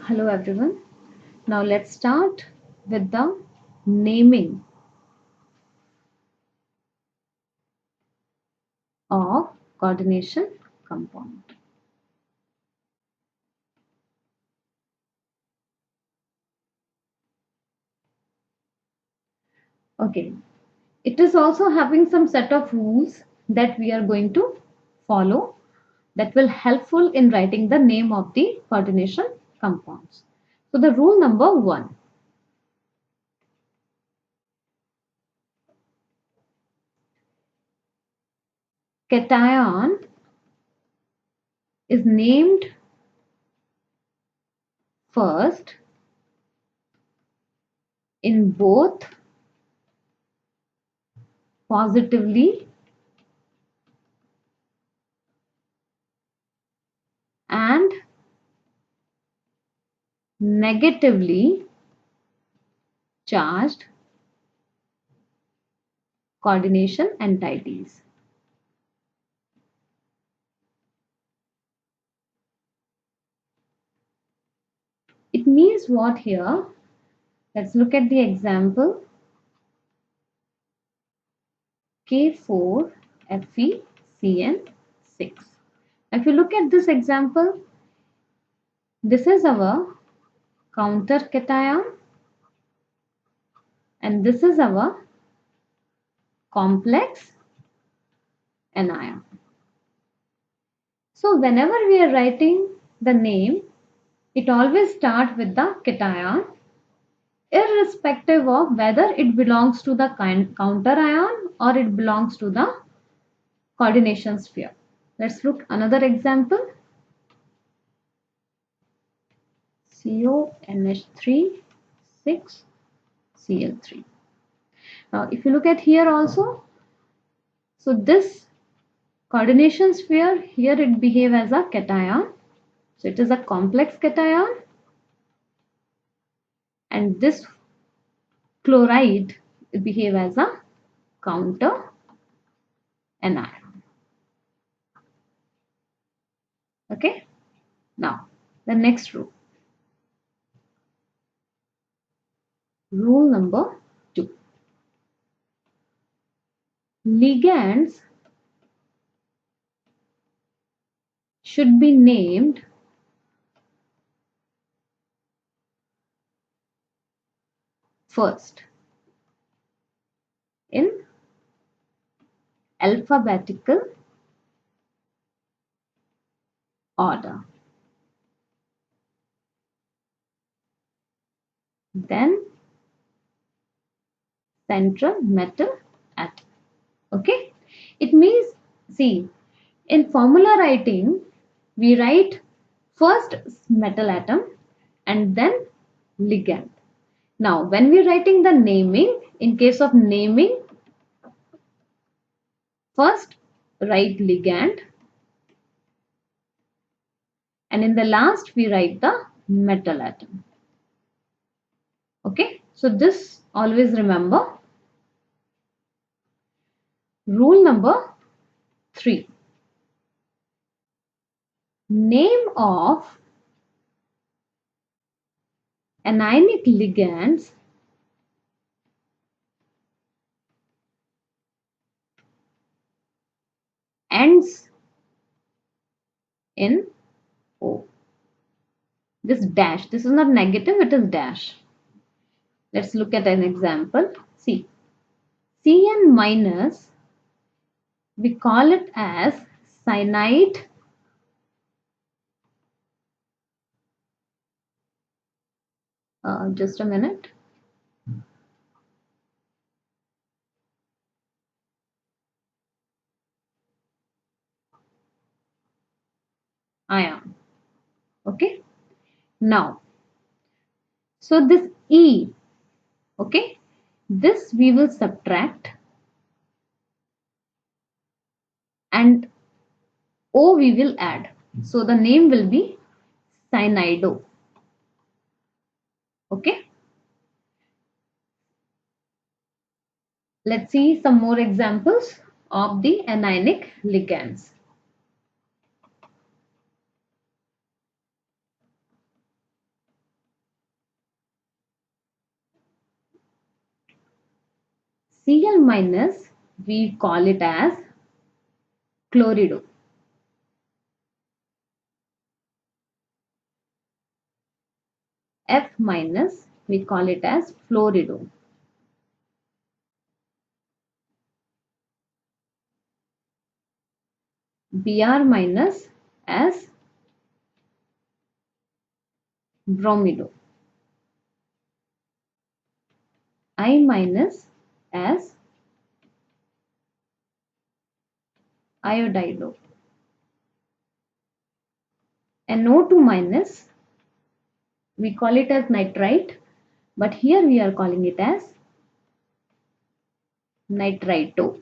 Hello everyone. Now let's start with the naming of coordination compound. Okay, it is also having some set of rules that we are going to follow that will helpful in writing the name of the coordination compounds. So the rule number 1. Cation is named first in both positively and negatively charged coordination entities. It means what here? Let's look at the example. K4FeCN6. If you look at this example, this is our counter cation and this is our complex anion. So whenever we are writing the name, it always starts with the cation, irrespective of whether it belongs to the counter ion or it belongs to the coordination sphere. Let's look another example. CONH3 6 Cl3. Now if you look at here also, so this coordination sphere here it behave as a cation, so it is a complex cation, and this chloride behave as a counter anion. Okay, now the next rule. Rule number 2. Ligands should be named first in alphabetical order. Then central metal atom. Okay, it means, see, in formula writing we write first metal atom and then ligand. Now when we are writing the naming, in case of naming, first write ligand and in the last we write the metal atom. Okay, so this always remember. Rule number 3. Name of anionic ligands ends in O. This dash, this is not negative, it is dash. Let's look at an example. See, Cn minus, we call it as cyanide just a minute. Ion. Okay. Now, so this E, okay, this we will subtract and O we will add. So the name will be cyanido. Okay. Let's see some more examples of the anionic ligands. Cl minus, we call it as chlorido. F minus, we call it as fluorido. Br minus as bromido. I minus as iodido. NO2 minus, we call it as nitrite, but here we are calling it as nitrito.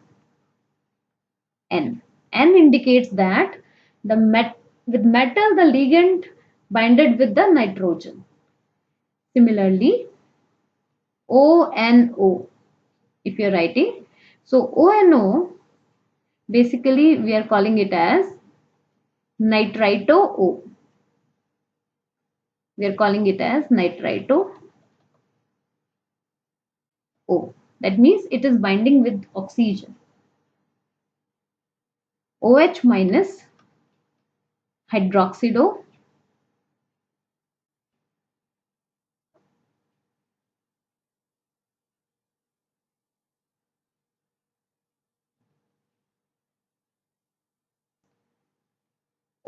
N. N indicates that with metal the ligand binded with the nitrogen. Similarly, ONO, if you are writing, so ONO, basically we are calling it as nitrito O. We are calling it as nitrito O. That means it is binding with oxygen. OH minus hydroxido.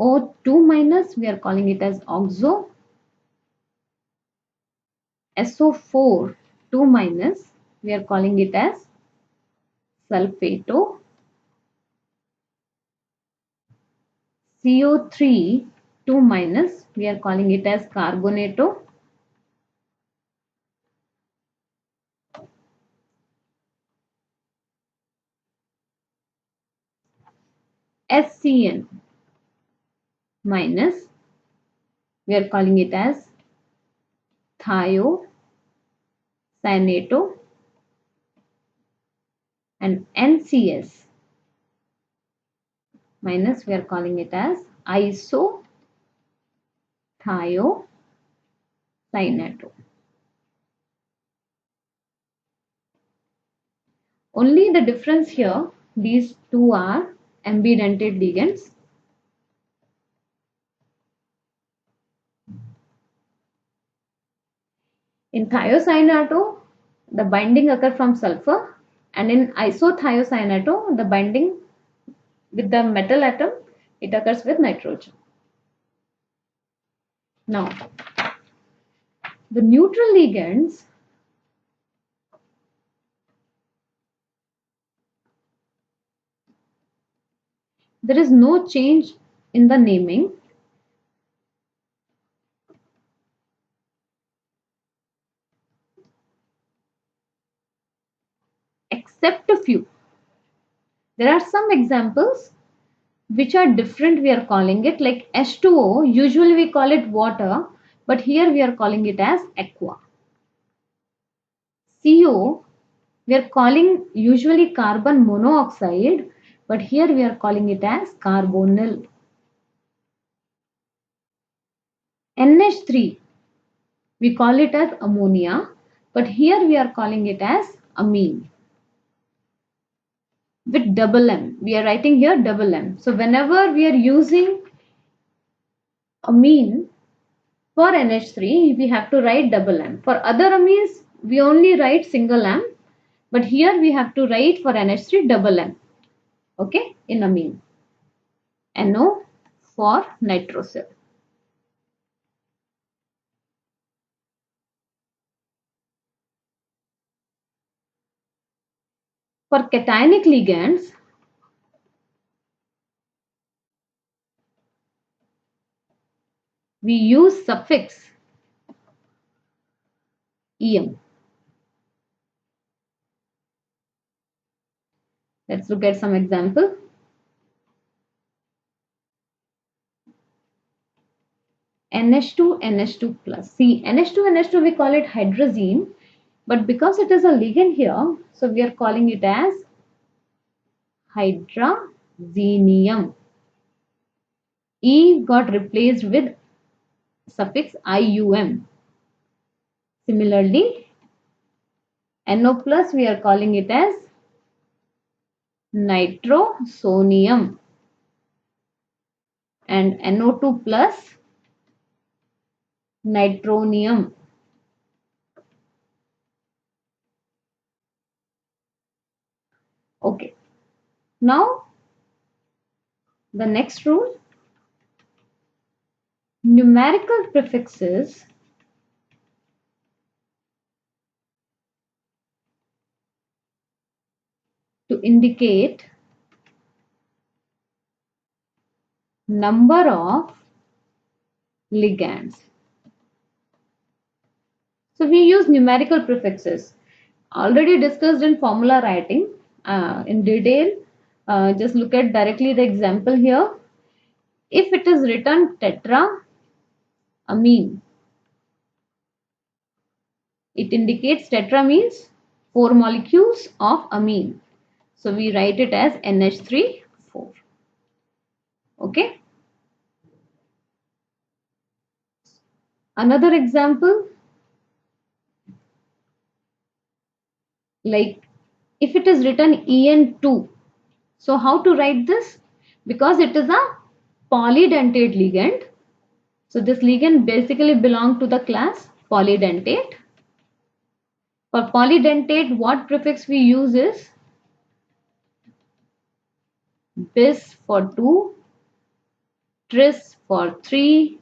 O2 minus, we are calling it as oxo. SO4 2 minus, we are calling it as sulfato. CO3 2 minus, we are calling it as carbonato. SCN minus, we are calling it as thiocyanato, and NCS minus, we are calling it as isothiocyanato. Only the difference here, these two are ambidentate ligands. In thiocyanato, the binding occurs from sulfur, and in isothiocyanato, the binding with the metal atom, it occurs with nitrogen. Now, the neutral ligands, there is no change in the naming. Except a few. There are some examples which are different, we are calling it like H2O, usually we call it water, but here we are calling it as aqua. CO, we are calling usually carbon monoxide, but here we are calling it as carbonyl. NH3, we call it as ammonia, but here we are calling it as amine. With double M, we are writing here double M. So whenever we are using amine for NH3, we have to write double M. For other amines, we only write single M, but here we have to write for NH3 double M. Okay, in amine. NO for nitrosyl. For cationic ligands, we use suffix EM. Let's look at some example. NH2, NH2 plus. See, NH2, NH2 we call it hydrazine, but because it is a ligand here, so we are calling it as hydrazinium. E got replaced with suffix IUM. Similarly, NO plus we are calling it as nitrosonium, and NO2 plus nitronium. Okay, now the next rule, numerical prefixes to indicate number of ligands. So we use numerical prefixes. Already discussed in formula writing in detail. Just look at directly the example here. If it is written tetraamine, it indicates tetra means 4 molecules of amine. So we write it as NH3,4. Okay. Another example, like if it is written En2, so how to write this? Because it is a polydentate ligand. So this ligand basically belongs to the class polydentate. For polydentate, what prefix we use is bis for 2, tris for 3,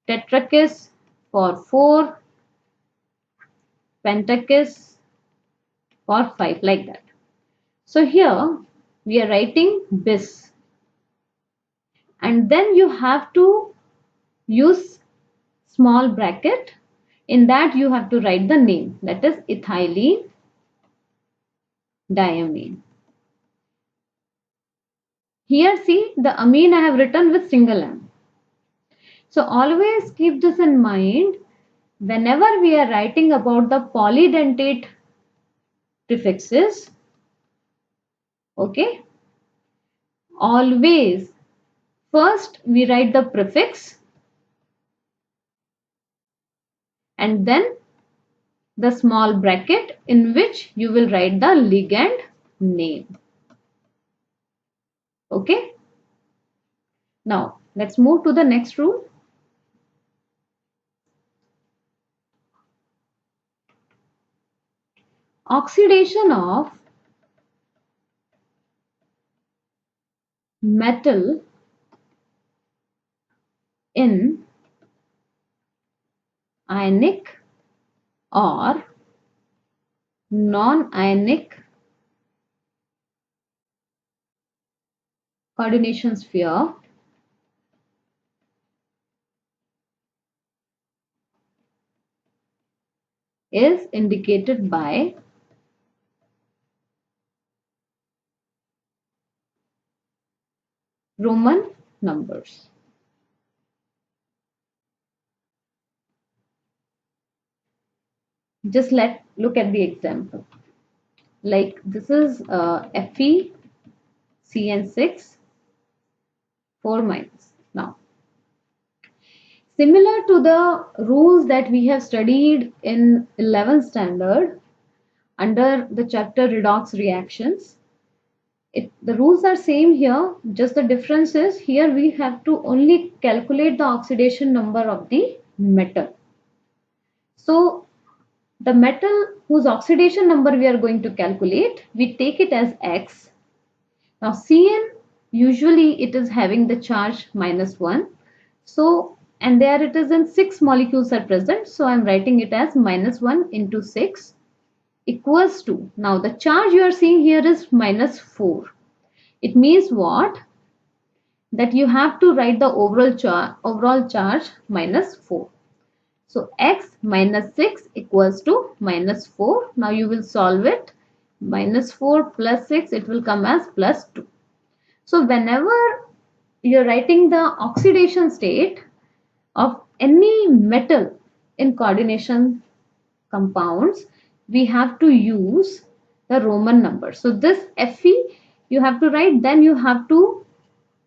tetrakis for 4, pentakis for 5, like that. So here we are writing bis, and then you have to use small bracket. In that you have to write the name, that is ethylene diamine. Here see, the amine I have written with single M. So always keep this in mind whenever we are writing about the polydentate prefixes. Okay, always first we write the prefix and then the small bracket in which you will write the ligand name. Okay, now let's move to the next rule. Oxidation of metal in ionic or non-ionic coordination sphere is indicated by Roman numbers. Just look at the example. Like this is FeCN6 4 minus. Now, similar to the rules that we have studied in 11th standard under the chapter redox reactions, the rules are same here. Just the difference is here we have to only calculate the oxidation number of the metal. So the metal whose oxidation number we are going to calculate, we take it as X. Now Cn, usually it is having the charge -1. So, and there it is in 6 molecules are present. So I am writing it as -1 into 6 equals to, now the charge you are seeing here is -4. It means what? That you have to write the overall charge -4. So x minus 6 equals to -4. Now you will solve it. -4 plus 6, it will come as +2. So whenever you're writing the oxidation state of any metal in coordination compounds, we have to use the Roman number. So this Fe you have to write, then you have to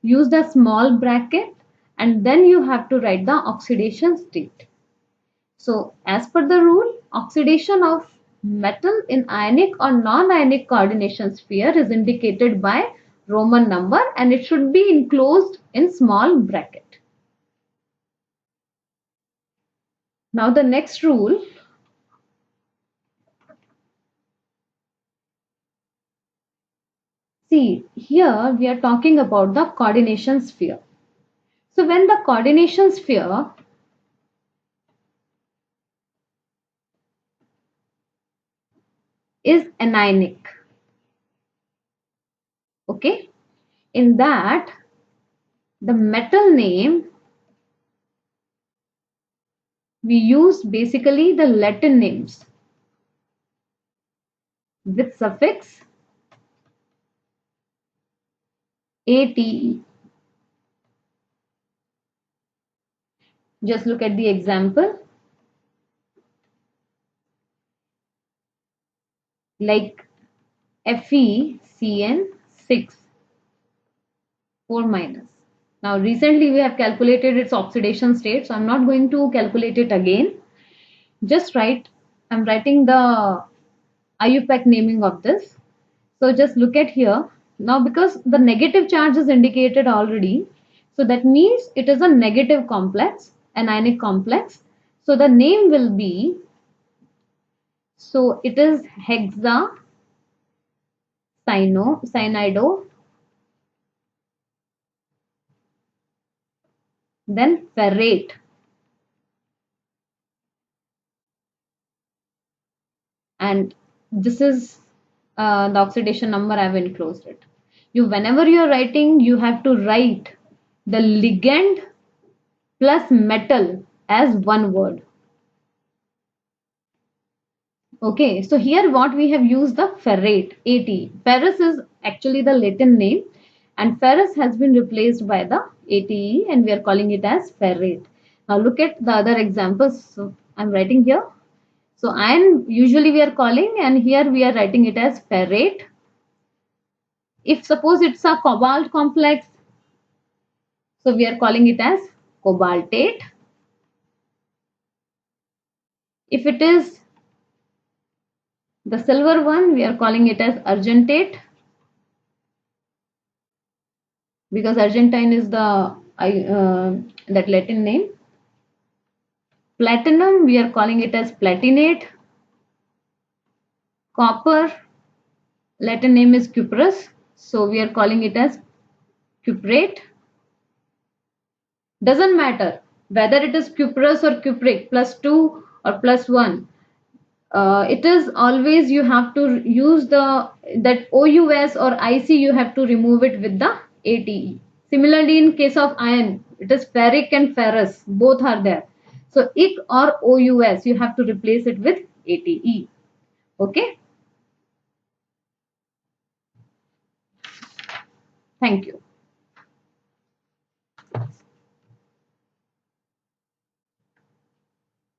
use the small bracket, and then you have to write the oxidation state. So as per the rule, oxidation of metal in ionic or non-ionic coordination sphere is indicated by Roman number, and it should be enclosed in small bracket. Now the next rule. See, here we are talking about the coordination sphere. So when the coordination sphere is anionic, okay, in that the metal name we use basically the Latin names with suffix ate. Just look at the example, like FeCN6 4 minus. Now recently we have calculated its oxidation state, so I'm not going to calculate it again. Just write, I'm writing the IUPAC naming of this. So just look at here. Now because the negative charge is indicated already, so that means it is a negative complex, an ionic complex. So the name will be, so it is cyanido, then ferrate, and this is the oxidation number. I've enclosed it. Whenever you're writing, you have to write the ligand plus metal as one word. Okay, so here what we have used the ferrate, AT. Ferrous is actually the Latin name, and ferrous has been replaced by the ATE, and we are calling it as ferrate. Now look at the other examples. So I'm writing here. So iron usually we are calling, and here we are writing it as ferrate. If suppose it's a cobalt complex, so we are calling it as cobaltate. If it is the silver one, we are calling it as argentate, because Argentine is the that Latin name. Platinum, we are calling it as platinate. Copper, Latin name is cuprous, so we are calling it as cuprate. Doesn't matter whether it is cuprous or cupric, +2 or +1. It is always you have to use that OUS or IC, you have to remove it with the ATE. Similarly, in case of iron, it is ferric and ferrous, both are there. So IC or OUS, you have to replace it with ATE. Okay. Thank you.